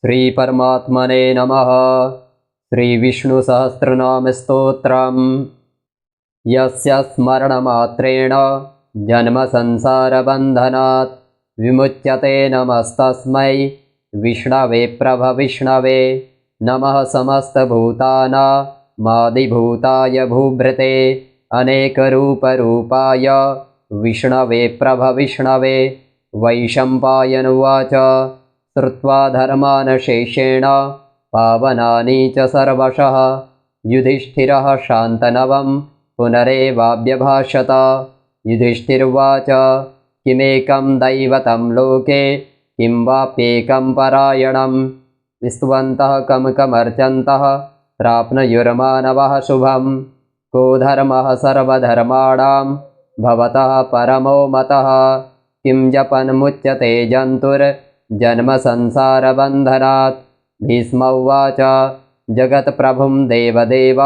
श्रीपरमात्मने नमः। श्रीविष्णुसहस्रनामस्तोत्रम्। यस्य स्मरणमात्रेण जन्मसंसारबन्धनात् विमुच्यते नमस्तस्मै विष्णवे प्रभविष्णवे। नमः समस्तभूतानामादिभूताय भूभृते अनेकरूपरूपाय विष्णवे प्रभविष्णवे। वैशम्पायनुवाच श्रुत्वा धर्मानशेषेण पावनानि च सर्वशः युधिष्ठिरः शान्तनवं पुनरेवाभ्यभाषत। युधिष्ठिर्वाच किमेकं दैवतं लोके किं वाप्येकं परायणं स्तुवन्तः कमर्चन्तः प्राप्नुयुर्मानवः शुभं। को धर्मः सर्वधर्माणां भवतः परमो मतः किं जपन्मुच्यते जन्तुर्जन्मसंसारबन्धनात्। भीष्म उवाच जगत्प्रभुं देवदेव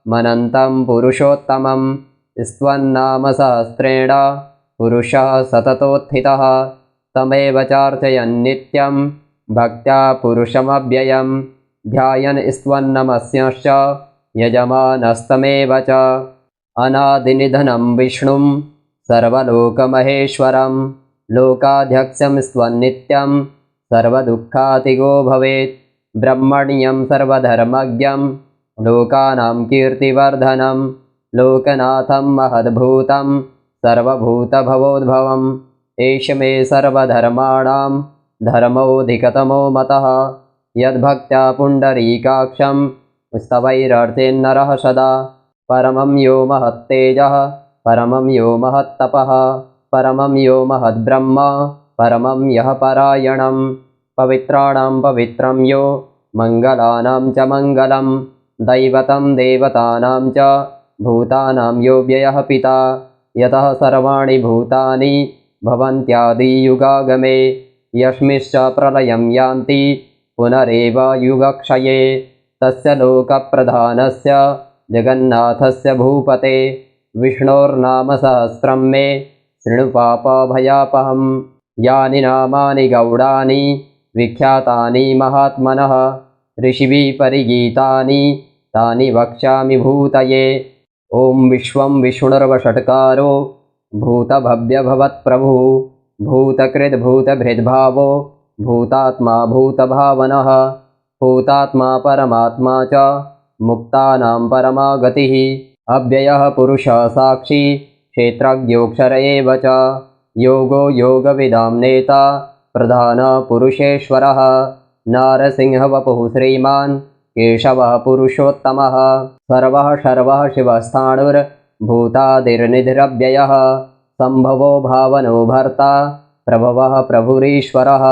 मनन्तं पुरुषोत्तमं स्तवन्नामसहस्रेण पुरुषः सततोत्थितः। तमेव चार्चयन् नित्यं भक्त्या पुरुषमव्ययं ध्यायन् स्तवन्नमस्यश्च यजमानस्तमेव च। अनादिनिधनं विष्णुं सर्वलोकमहेश्वरं लोकाध्यक्षं स्तवन्नित्यं सर्वदुःखातिगो भवेत्। ब्रह्मण्यं सर्वधर्मज्ञं लोकानां कीर्तिवर्धनं लोकनाथं महद्भूतं सर्वभूतभवोद्भवम्। एष मे सर्वधर्माणां धर्मोऽधिकतमो मतः यद्भक्त्या पुण्डरीकाक्षं स्तवैरर्चेन्नरः सदा। परमं यो महत्तेजः परमं यो महत्तपः परमं यो महद्ब्रह्म परमं यः परायणं। पवित्राणां पवित्रं यो मङ्गलानां च मङ्गलं दैवतं देवतानां च भूतानां यो व्ययः पिता। यतः सर्वाणि भूतानि भवन्त्यादियुगागमे यस्मिंश्च प्रलयं यान्ति पुनरेव युगक्षये। तस्य लोकप्रधानस्य जगन्नाथस्य भूपते विष्णोर्नामसहस्रं मे शृणु पापभयापहम्। यानि नामानि गौडानि विख्यातानि महात्मनः ऋषिभिः परिगीतानि तानि वक्ष्यामि भूतये। ॐ विश्वं विष्णुर्वषट्कारो भूतभव्यभवत्प्रभुः भूतकृद्भूतभृद्भावो भूतात्मा भूतभावनः भूतात्मा परमात्मा च मुक्तानां परमागतिः। अव्ययः पुरुषः साक्षी क्षेत्रज्ञोऽक्षर एव च योगो योगविदां नेता प्रधानपुरुषेश्वरः। नारसिंहवपुः श्रीमान् केशवः पुरुषोत्तमः सर्वः शर्वः शिवस्थाणुर्भूतादिर्निधिरव्ययः। सम्भवो भावनो भर्ता प्रभवः प्रभुरीश्वरः।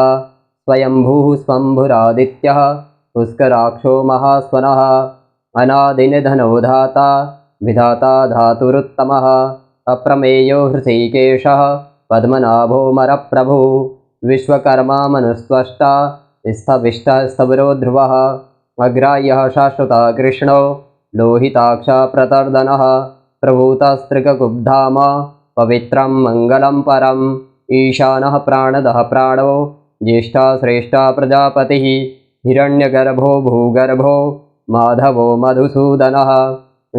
स्वयंभूः स्वम्भुरादित्यः पुष्कराक्षो महास्वनः अनादिनिधनो धाता विधाता धातुरुत्तमः। अप्रमेयो हृषीकेशः पद्मनाभोऽमरप्रभुः विश्वकर्मा मनुस्त्वष्टा स्थविष्टः स्थविरो ध्रुवः। अग्राह्यः शाश्वतः कृष्णो लोहिताक्षः प्रतर्दनः प्रभूतस्त्रिककुब्धाम पवित्रं मङ्गलं परम्। ईशानः प्राणदः प्राणो ज्येष्ठः श्रेष्ठः प्रजापतिः हिरण्यगर्भो भूगर्भो माधवो मधुसूदनः।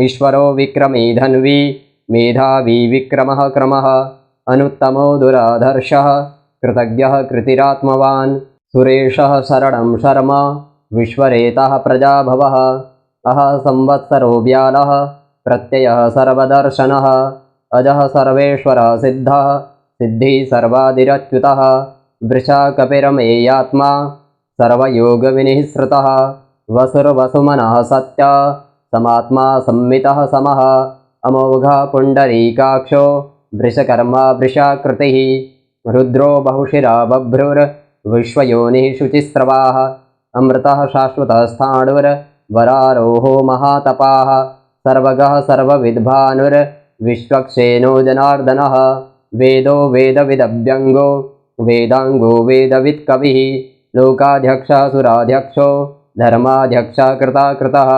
ईश्वरो विक्रमी धन्वी मेधावी विक्रमः क्रमः अनुत्तमो दुराधर्षः कृतज्ञः कृतिरात्मवान्। सुरेशः शरणं शर्म विश्वरेतः प्रजाभवः अहः संवत्सरो व्यालः प्रत्ययः सर्वदर्शनः अजः सर्वेश्वरः सिद्धः सिद्धिः सर्वादिरच्युतः। वृषा कपिरमेयात्मा सर्वयोगविनिःसृतः वसुर्वसुमनः सत्य समात्मा संमितः समः। अमोघः पुण्डरीकाक्षो वृषकर्मा वृषाकृतिः रुद्रो बहुशिरा बभ्रुर्विश्वयोनिः शुचिस्रवाः। अमृतः शाश्वतः स्थाणुर्वरारोहो महातपाः सर्वगः सर्वविद्भानुर्विश्वक्सेनो जनार्दनः। वेदो वेदविदव्यङ्गो वेदाङ्गो वेदवित्कविः लोकाध्यक्षः सुराध्यक्षो धर्माध्यक्षः कृताकृतः।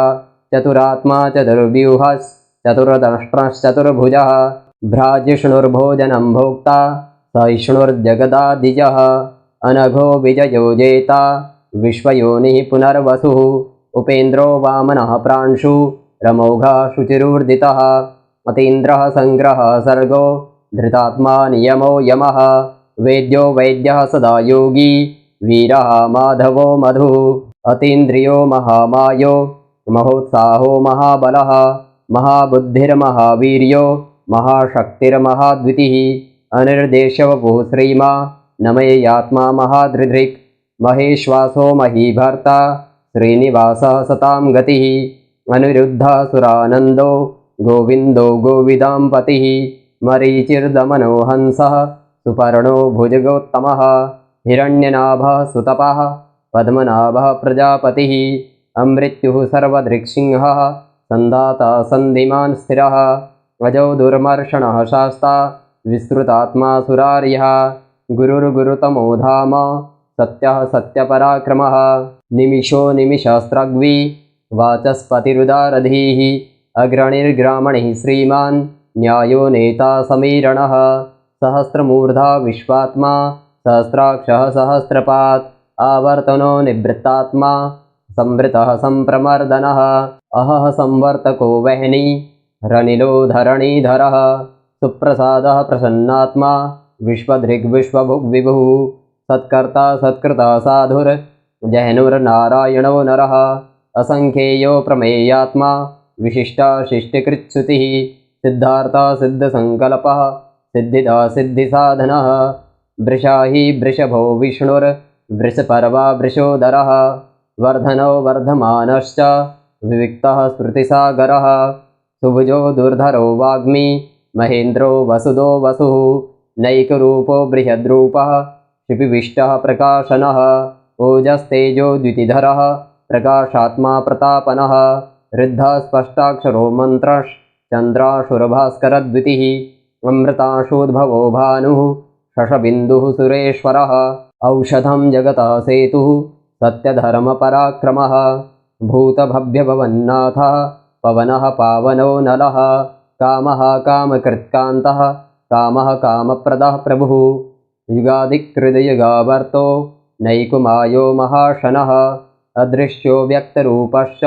चतुरात्मा चतुर्व्यूहश्चतुर्दष्ट्रश्चतुर्भुजः भ्राजिष्णुर्भोजनं भोक्ता सहिष्णुर्जगदादिजः। अनघो विजयो जेता विश्वयोनिः पुनर्वसुः उपेन्द्रो वामनः प्रांशु रमौघः शुचिरूर्दितः अतीन्द्रः सङ्ग्रहः सर्गो धृतात्मा नियमो यमः वेद्यो वैद्यः सदा योगी वीरः माधवो मधुः अतीन्द्रियो महामायो महोत्साहो महाबलः महाबुद्धिर्महावीर्यो महाशक्तिर्महाद्वितिः अनिर्देशवपुः श्रीमा नमयेयात्मा महादृधृक् महेश्वासो महीभर्ता श्रीनिवासः सतां गतिः अनिरुद्धः सुरानन्दो गोविन्दो गोविदाम्पतिः मरीचिर्दमनो हंसः सुपर्णो भुजगोत्तमः हिरण्यनाभः सुतपः पद्मनाभः प्रजापतिः अमृत्युः सर्वदृक्सिंहः सन्धाता सन्धिमान् स्थिरः अजो दुर्मर्षणः शास्ता विस्तृतात्मा सुरार्यः गुरुर्गुरुतमो धाम सत्यः सत्यपराक्रमः निमिषो निमिषस्त्रग्वी वाचस्पतिरुदारधीः अग्रणिर्ग्रामणिः श्रीमान् न्यायो नेता समीरणः सहस्रमूर्धा विश्वात्मा सहस्राक्षः सहस्रपात् आवर्तनो निवृत्तात्मा संवृतः सम्प्रमर्दनः अहः संवर्तको वह्नि रनिलो धरणीधरः सुप्रसादः प्रसन्नात्मा विश्वधृग्विश्वभुग्विभुः सत्कर्ता सत्कृता साधुर् जहनुर्नारायणो नरः असङ्ख्येयो प्रमेयात्मा विशिष्टा शिष्टिकृत्सुतिः सिद्धार्था सिद्धसङ्कल्पः सिद्धिदा सिद्धिसाधनः वृषाही वृषभो विष्णुर्वृषपर्वा वृषोदरः वर्धनो वर्धमानश्च विविक्तः स्मृतिसागरः सुभुजो दुर्धरो वाग्मी महेन्द्रो वसुदो वसुः नैकरूपो बृहद्रूपः क्षिपिविष्टः प्रकाशनः ओजस्तेजो द्युतिधरः प्रकाशात्मा प्रतापनः ऋद्धः स्पष्टाक्षरो मन्त्रश्चन्द्राशुरभास्करद्वितिः अमृताशोद्भवो भानुः शशबिन्दुः सुरेश्वरः औषधं जगतः सेतुः सत्यधर्मपराक्रमः भूतभव्यभवन्नाथः पवनः पावनो नलः कामः कामकृत्कान्तः कामः कामप्रदः प्रभुः युगादिकृतयुगावर्तो नैकुमायो महाशनः अदृश्यो व्यक्तरूपश्च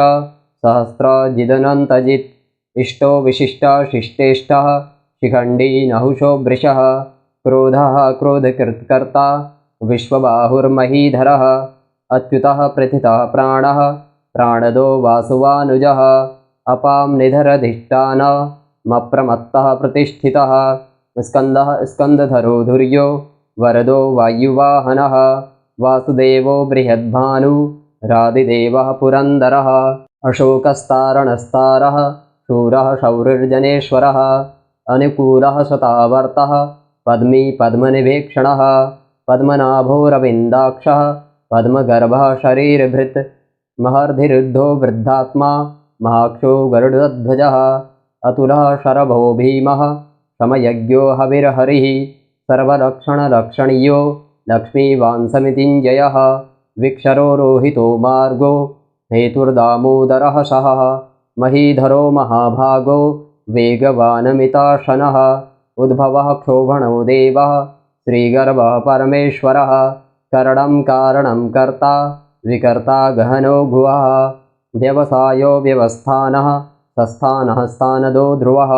सहस्रजिदनन्तजित् इष्टो विशिष्टशिष्टेष्टः शिखण्डी नहुषो वृषः क्रोधः क्रोधकृत्कर्ता विश्वबाहुर्महीधरः अच्युतः प्रथितः प्राणः प्राणदो वासुवानुजः अपां निधरधिष्ठानमप्रमत्तः प्रतिष्ठितः स्कन्दः स्कन्दधरो धुर्यो वरदो वायुवाहनः वासुदेवो बृहद्भानु रादिदेवः पुरन्दरः अशोकस्तारणस्तारः शूरः शौरिर्जनेश्वरः अनुकूलः शतावर्तः पद्मी पद्मनिवेक्षणः पद्मनाभोरविन्दाक्षः पद्मगर्भः शरीरभृत् महर्धिरुद्धो वृद्धात्मा महाक्षो गरुडध्वजः अतुलः शरभो भीमः समयज्ञो हविर्हरिः सर्वलक्षणलक्षणीयो लक्ष्मीवांसमितिञ्जयः विक्षरो रोहितो मार्गो हेतुर्दामोदरः सहः महीधरो महाभागो वेगवानमिताशनः उद्भवः क्षोभणो देवः श्रीगर्भः परमेश्वरः करणं कारणं कर्ता विकर्ता गहनो गुहः व्यवसायो व्यवस्थानः सस्थानः स्थानदो ध्रुवः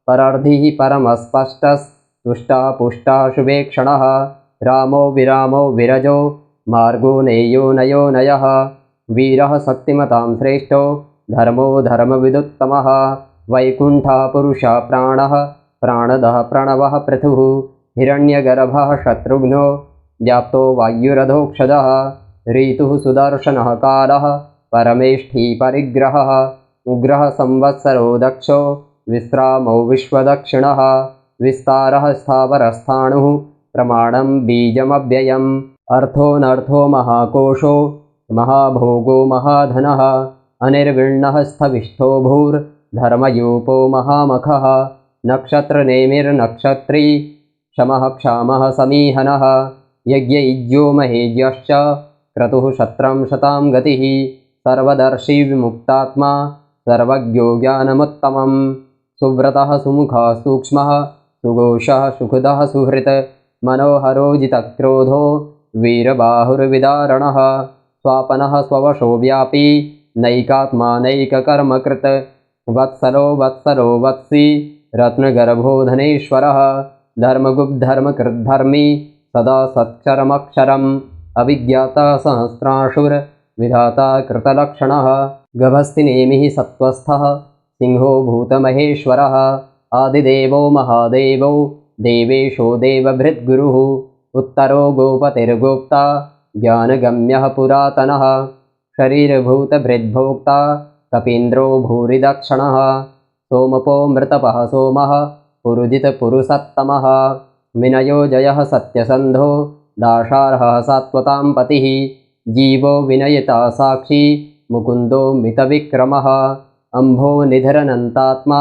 परर्धिः परमस्पष्टस्तुष्टः पुष्टः शुभेक्षणः रामो विरामो विरजो मार्गो नेयो नयो नयः वीरः शक्तिमतां श्रेष्ठो धर्मो धर्मविदुत्तमः वैकुण्ठः पुरुषः प्राणः प्राणदः प्रणवः पृथुः हिरण्यगर्भः शत्रुघ्नो व्याप्तो वायुरधोक्षजः ऋतुः सुदर्शनः कालः परमेष्ठी परिग्रहः उग्रः संवत्सरो दक्षो विश्रामो विश्वदक्षिणः विस्तारः स्थावरस्थाणुः प्रमाणं बीजमव्ययम् अर्थोऽनर्थो महाकोशो महाभोगो महाधनः अनिर्विण्णः स्थविष्ठो भूर्धर्मयूपो महामखः नक्षत्रनेमिर्नक्षत्री क्षमः क्षामः समीहनः यज्ञयुज्यो महेज्यश्च क्रतुः शत्रं शतां गतिः सर्वदर्शी विमुक्तात्मा सर्वज्ञो ज्ञानमुत्तमं सुव्रतः सुमुखः सूक्ष्मः सुघोषः सुखदः सुहृत् मनोहरो जितक्रोधो वीरबाहुर्विदारणः स्वापनः स्ववशो व्यापी नैकात्मा नैककर्मकृत् वत्सलो वत्सलो वत्सी रत्नगर्भो धनेश्वरः धर्मगुप्धर्मकृद्धर्मी सदा सत्क्षरमक्षरम् अविज्ञाता सहस्रांशुर्विधाता कृतलक्षणः गभस्तिनेमिः सत्त्वस्थः सिंहो भूतमहेश्वरः आदिदेवो महादेवो देवेशो देवभृद्गुरुः उत्तरो गोपतिर्गोप्ता ज्ञानगम्यः पुरातनः शरीरभूतभृद्भोक्ता कपीन्द्रो भूरिदक्षिणः सोमपो मृतपः सोमः पुरुजितपुरुषत्तमः विनयो जयः सत्यसन्धो दाशार्हः सात्वतां पतिः जीवो विनयिता साक्षी मुकुन्दो मितविक्रमः अम्भो निधिरनन्तात्मा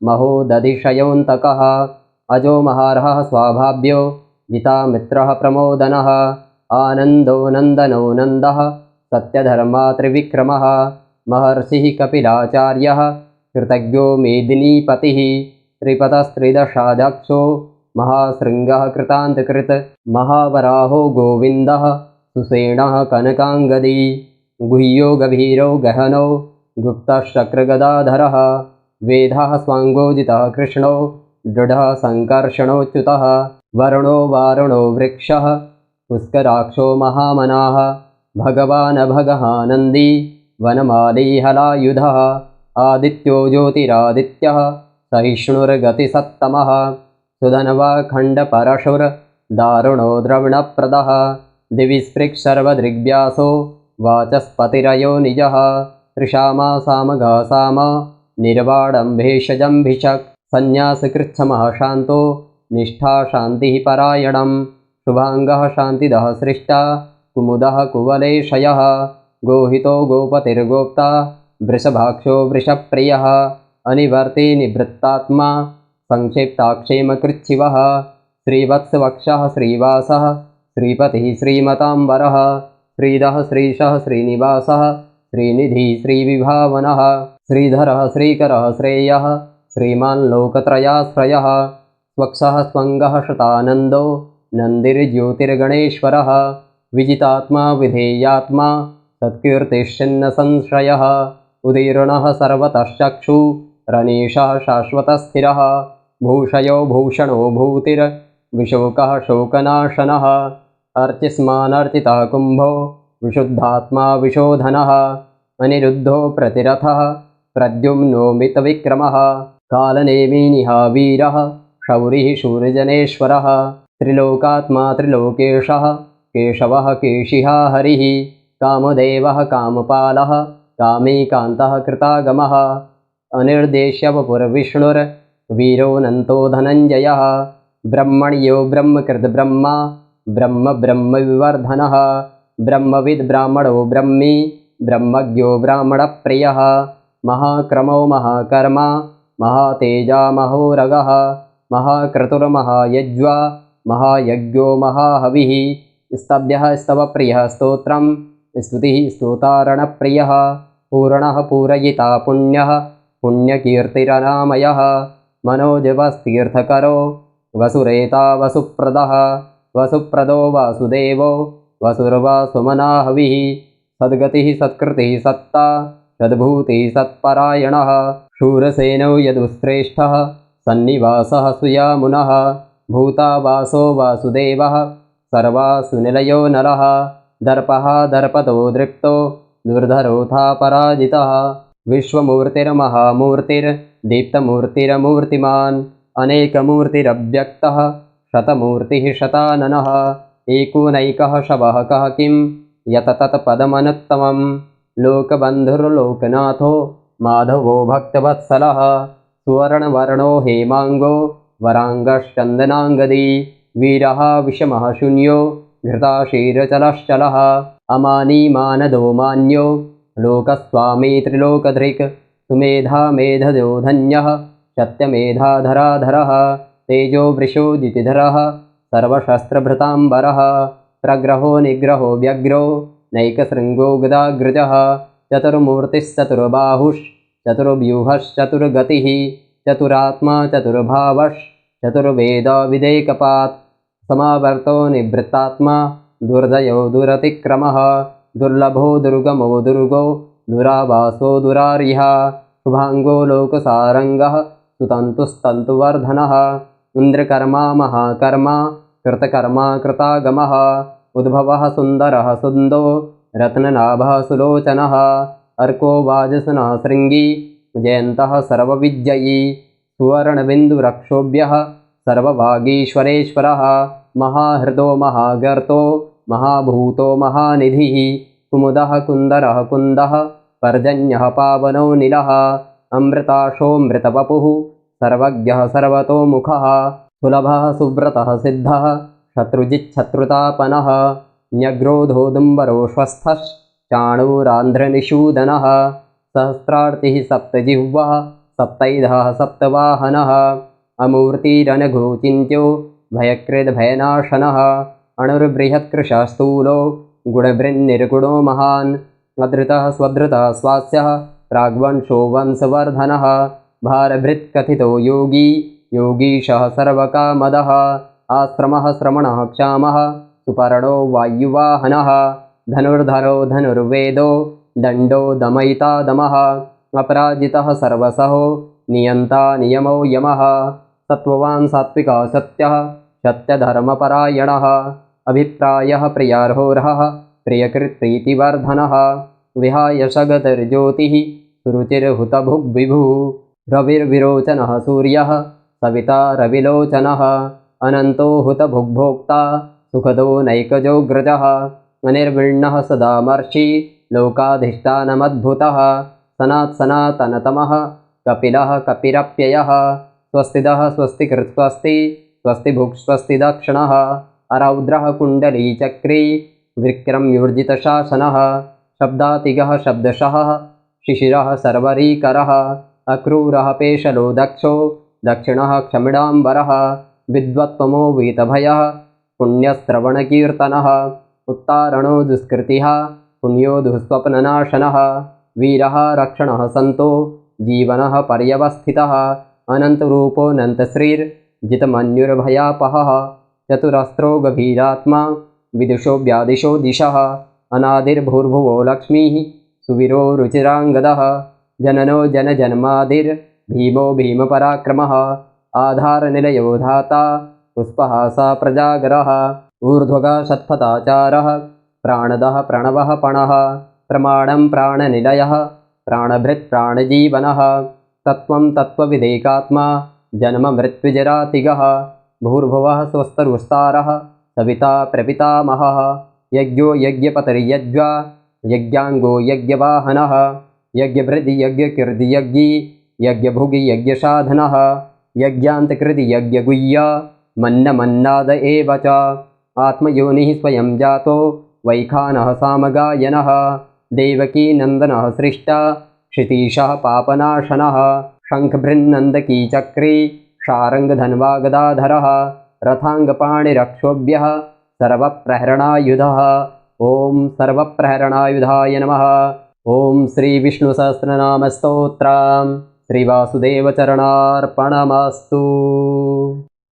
महोदधिशयोऽन्तकः अजो महार्हः स्वाभाव्यो जितामित्रः प्रमोदनः आनन्दो नन्दनो नन्दः सत्यधर्मा त्रिविक्रमः महर्षिः कपिलाचार्यः कृतज्ञो मेदिनीपतिः त्रिपतस्त्रिदशाध्यक्षो महाशृङ्गः कृतान्तकृत् महावराहो गोविन्दः सुसेनः कनकाङ्गदी गुह्यो गभीरो गहनो गुप्तश्चक्रगदाधरः वेदः स्वाङ्गोजितः कृष्णो दृढः सङ्कर्षणोच्युतः वरुणो वारुणो वृक्षः पुष्कराक्षो महामनाः भगवानभगहानन्दी वनमाली हलायुधः आदित्यो ज्योतिरादित्यः सहिष्णुर्गतिसत्तमः सुधन्वाखण्डपरशुर्दारुणो द्रविणप्रदः दिवि स्पृक्सर्वदृग्व्यासो वाचस्पतिरयो निजः त्रिशामा सामगा साम निर्वाडम्भेषजम्भिषक् सन्न्यासकृच्छमः शान्तो निष्ठा शान्तिः परायणं शुभाङ्गः शान्तिदः सृष्टा कुमुदः कुवलेशयः गोहितो गोपतिर्गोप्ता वृषभाक्षो वृषप्रियः अनिवर्ती निवृत्तात्मा संक्षिप्ताक्षेमकृच्छिवः श्रीवत्सवक्षः श्रीवासः श्रीपतिः श्रीमताम्बरः श्रीधः श्रीशः श्रीनिवासः श्रीनिधिः श्रीविभावनः श्रीधरः श्रीकरः श्रेयः श्रीमान् लोकत्रयाश्रयः स्वक्षः स्वङ्गः शतानन्दो नन्दिर्ज्योतिर्गणेश्वरः विजितात्मा विधेयात्मा सत्कीर्तिश्चिन्न संशयः उदीर्णः सर्वतश्चक्षुरनीशः शाश्वतस्थिरः भूषयो भूषणो भूतिर्विशोकः शोकनाशनः अर्चिस्मानर्चितः कुम्भो विशुद्धात्मा विशोधनः अनिरुद्धो प्रतिरथः प्रद्युम्नो मितविक्रमः कालनेमिनिहा वीरः शौरिः शूरजनेश्वरः त्रिलोकात्मा त्रिलोकेशः केशवः केशिहा हरिः कामदेवः कामपालः कामीकान्तः कृतागमः अनिर्देश्यवपुरविष्णुर्वीरोऽनन्तो धनञ्जयः ब्रह्मण्यो ब्रह्मकृद्ब्रह्मा ब्रह्म ब्रह्मविवर्धनः ब्रह्मविद् ब्राह्मणो ब्रह्मी ब्रह्मज्ञो ब्राह्मणप्रियः महाक्रमो महाकर्मा महातेजा महोरगः महाक्रतुर्महायज्वा महायज्ञो महाहविः स्तभ्यः स्तवप्रियः स्तोत्रं स्तुतिः स्तोतारणप्रियः पूर्णः पूरयिता पुण्यः पुण्यकीर्तिरनामयः मनोजवस्तीर्थकरो वसुरेता वसुप्रदः वसुप्रदो वासुदेवो वसुर्वासुमनाहविः सद्गतिः सत्कृतिः सत्ता सद्भूतिः सत्परायणः शूरसेनो यदुश्रेष्ठः सन्निवासः सुयामुनः भूतावासो वासुदेवः सर्वासुनिलयो नरः दर्पः दर्पतो दृप्तो दुर्धरोऽथा पराजितः विश्वमूर्तिर्महामूर्तिर्दीप्तमूर्तिरमूर्तिमान् अनेकमूर्तिरव्यक्तः शतमूर्तिः शताननः एकोनैकः शवः कः किं यततत्पदमनुत्तमं लोकबन्धुर्लोकनाथो माधवो भक्तवत्सलः सुवर्णवर्णो हेमाङ्गो वराङ्गश्चन्दनाङ्गदी वीरः विषमः शून्यो घृताशीरचलश्चलः अमानी मानदो मान्यो लोकस्वामी त्रिलोकधृक् सुमेधा मेधजो धन्यः सत्यमेधाधराधरः तेजो वृषो दितिधरः सर्वशस्त्रभृताम्बरः प्रग्रहो निग्रहो व्यग्रो नैकशृङ्गो गदाग्रजः चतुर्बाहुश्चतुर्व्यूहश्चतुर्गतिः चतुरात्मा चतुर्भावश्चतुर्वेदविदेकपात् समावर्तो निवृत्तात्मा दुर्जयो दुरतिक्रमः दुर्लभो दुर्गमो दुर्गो दुरावासो दुरार्यः शुभांगो लोकसारंगः सुतन्तुस्तन्तुवर्धनः इन्द्रकर्मा महाकर्मा कृतकर्मा कृतागमः उद्भवः सुन्दरः सुन्दो रत्ननाभः सुलोचनः अर्को वाजसनः शृङ्गी जयन्तः सर्वविजयी सुवर्णबिन्दुरक्षोभ्यः सर्वभागीश्वरेश्वरः महाहृदो महागर्तो महाभूतो महानिधिः कुमुदः कुन्दरः कुन्दः पर्जन्यः पावनो नीलः अमृताशोऽमृतवपुः सर्वज्ञः सर्वतोमुखः सुलभः सुव्रतः सिद्धः शत्रुजिच्छत्रुतापनः न्यग्रोधोदुम्बरोश्वस्थश्चाणूरान्ध्रनिषूदनः सहस्रार्तिः सप्तजिह्वः सप्तैधः सप्तवाहनः अमूर्तिरनघोचिन्त्यो भयकृद्भयनाशनः अणुर्बृहत्कृशस्तूलो गुणभृन्निर्गुणो महान् अधृतः स्वधृतः स्वास्यः प्राग्वंशो वंशवर्धनः भारभृत्कथितो योगी योगीशः सर्वकामदः आश्रमः श्रमणः क्षामः सुपर्णो वायुवाहनः धनुर्धरो धनुर्वेदो दण्डो दमयिता दमः अपराजितः सर्वसहो नियन्ता नियमो यमः सत्त्ववान् सात्विकः सत्यः सत्यधर्मपरायणः अभिप्रायः प्रियार्होरः प्रियकृत्प्रीतिवर्धनः विहाय सगतिर्ज्योतिः सुरुचिर्हुतभुग्विभुः रविर्विरोचनः सूर्यः सविता रविलोचनः अनन्तो हुतभुग्भोक्ता सुखदो नैकजोऽग्रजः अनिर्विण्णः सदामर्षि लोकाधिष्ठानमद्भुतः सनात्सनातनतमः कपिलः कपिरप्ययः स्वस्तिदः स्वस्तिकृत् स्वस्ति स्वस्तिभुक् स्वस्तिदक्षिणः अरौद्रः कुण्डलीचक्री विक्रम्योर्जितशासनः शब्दातिगः शब्दशः शिशिरः सर्वरीकरः अक्रूरः पेशलो दक्षो दक्षिणः क्षमिडाम्बरः विद्वत्तमो वीतभयः पुण्यश्रवणकीर्तनः उत्तारणो दुष्कृतिः पुण्यो दुःस्वप्ननाशनः वीरः रक्षणः सन्तो जीवनः पर्यवस्थितः अनन्तरूपोऽनन्तश्रीर्जितमन्युर्भयापहः चतुरस्रो गभीरात्मा विदुषो व्यादिशो दिशः अनादिर्भूर्भुवो लक्ष्मीः सुवीरो रुचिराङ्गदः जननो जनजन्मादिर्भीमो भीमपराक्रमः आधारनिलयो धाता पुष्पहासा प्रजागरः ऊर्ध्वगः षट्पथाचारः प्राणदः प्रणवः पणः प्रमाणं प्राणनिलयः प्राणभृत् प्राणजीवनः तत्त्वं तत्त्वविदेकात्मा जन्ममृत्युजरातिगः भूर्भुवः स्वस्तरुस्तारः सविता प्रपितामहः यज्ञो यज्ञपतिर्यज्वा यज्ञाङ्गो यज्ञवाहनः यज्ञभृदि यज्ञकीर्ति यज्ञी यज्ञभुगि यज्ञसाधनः यज्ञान्तकृति यज्ञगुह्या मन्नमन्नाद एव च आत्मयोनिः स्वयं जातो वैखानः सामगायनः देवकी नन्दनः सृष्टा क्षितीशः पापनाशनः शङ्खभृन्नन्दकी चक्री शारङ्गधन्वागदाधरः रथाङ्गपाणिरक्षोभ्यः सर्वप्रहरणायुधः ॐ सर्वप्रहरणायुधाय नमः। ॐ श्रीविष्णुसहस्रनामस्तोत्रम् श्रीवासुदेवचरणार्पणमस्तु।